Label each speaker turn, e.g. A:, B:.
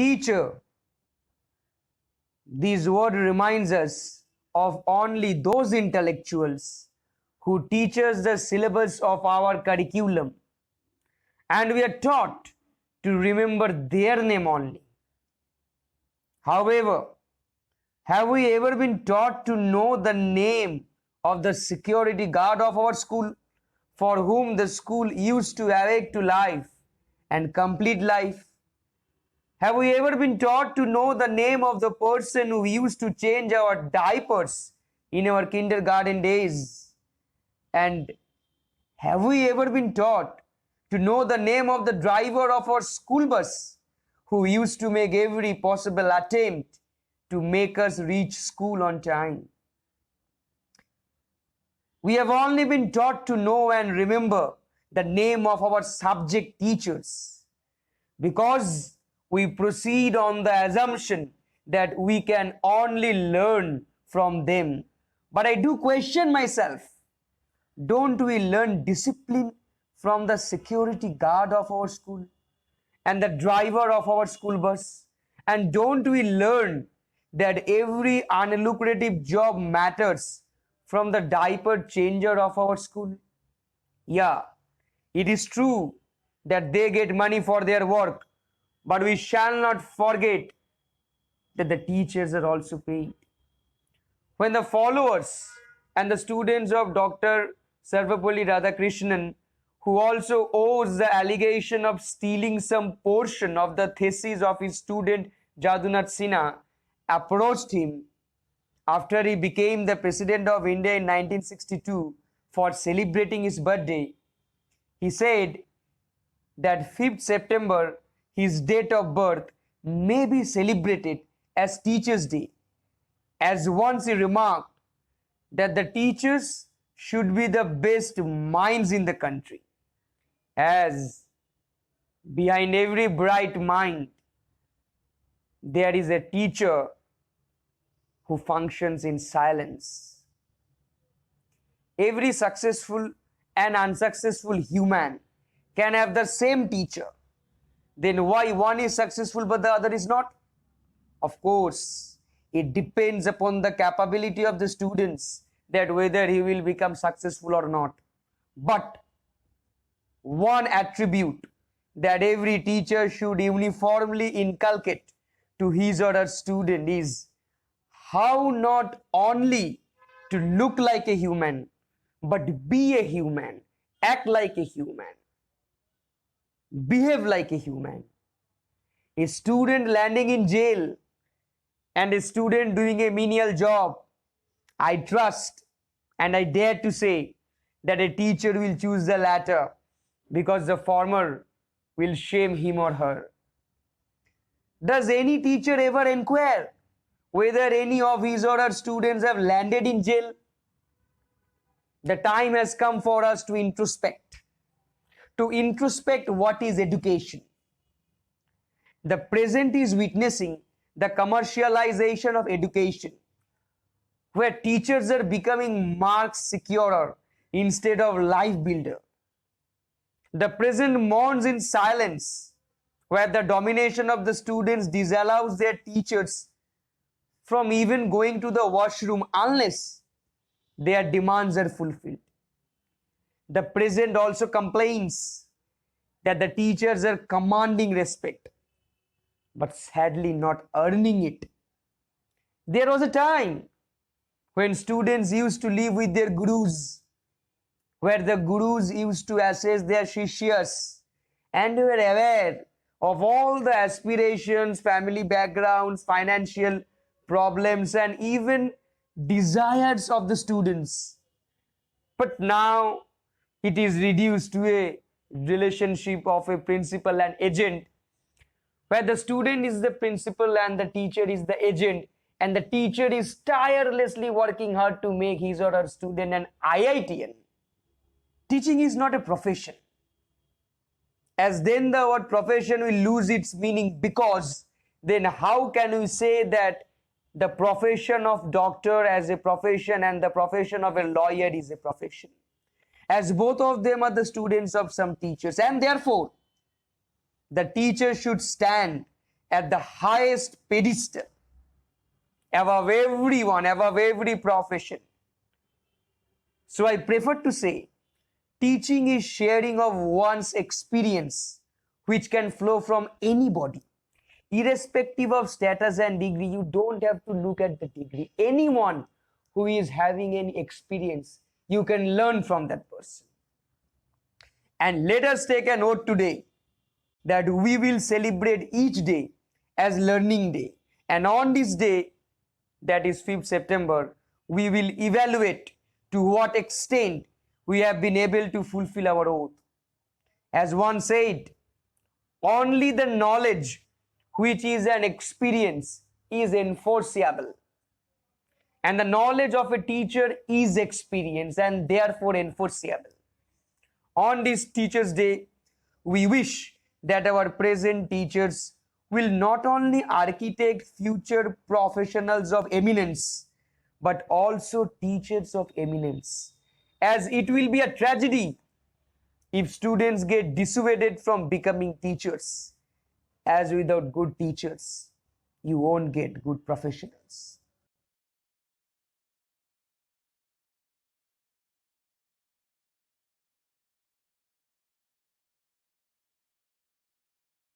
A: teacher, this word reminds us of only those intellectuals who teach us the syllabus of our curriculum, and we are taught to remember their name only. However, have we ever been taught to know the name of the security guard of our school, for whom the school used to awake to life and complete life? Have we ever been taught to know the name of the person who used to change our diapers in our kindergarten days? And have we ever been taught to know the name of the driver of our school bus who used to make every possible attempt to make us reach school on time? We have only been taught to know and remember the name of our subject teachers because we proceed on the assumption that we can only learn from them. But I do question myself, don't we learn discipline from the security guard of our school and the driver of our school bus? And don't we learn that every unlucrative job matters from the diaper changer of our school? Yeah, it is true that they get money for their work, but we shall not forget that the teachers are also paid. When the followers and the students of Dr. Sarvepalli Radhakrishnan, who also owes the allegation of stealing some portion of the thesis of his student Jadunath Sinha, approached him after he became the President of India in 1962 for celebrating his birthday, he said that 5th September, his date of birth, may be celebrated as Teachers' Day, as once he remarked that the teachers should be the best minds in the country, as behind every bright mind there is a teacher who functions in silence. Every successful and unsuccessful human can have the same teacher. Then why one is successful but the other is not? Of course, it depends upon the capability of the students that whether he will become successful or not. But one attribute that every teacher should uniformly inculcate to his or her student is how not only to look like a human, but be a human, act like a human, behave like a human. A student landing in jail and a student doing a menial job, I trust and I dare to say that a teacher will choose the latter because the former will shame him or her. Does any teacher ever inquire whether any of his or her students have landed in jail? The time has come for us to introspect. To introspect what is education. The present is witnessing the commercialization of education, where teachers are becoming mark securer instead of life builder. The present mourns in silence, where the domination of the students disallows their teachers from even going to the washroom unless their demands are fulfilled. The present also complains that the teachers are commanding respect, but sadly not earning it. There was a time when students used to live with their gurus, where the gurus used to assess their shishyas and were aware of all the aspirations, family backgrounds, financial problems, and even desires of the students. But now it is reduced to a relationship of a principal and agent, where the student is the principal and the teacher is the agent, and the teacher is tirelessly working hard to make his or her student an IITian. Teaching is not a profession, as then the word profession will lose its meaning, because then how can we say that the profession of doctor as a profession and the profession of a lawyer is a profession, as both of them are the students of some teachers, and therefore the teacher should stand at the highest pedestal, above everyone, above every profession. So I prefer to say, teaching is sharing of one's experience, which can flow from anybody. Irrespective of status and degree, you don't have to look at the degree. Anyone who is having any experience, you can learn from that person. And let us take a note today that we will celebrate each day as Learning Day. And on this day, that is 5th September, we will evaluate to what extent we have been able to fulfill our oath. As one said, only the knowledge which is an experience is enforceable. And the knowledge of a teacher is experience and therefore enforceable. On this Teachers' Day, we wish that our present teachers will not only architect future professionals of eminence, but also teachers of eminence. As it will be a tragedy if students get dissuaded from becoming teachers, as without good teachers, you won't get good professionals.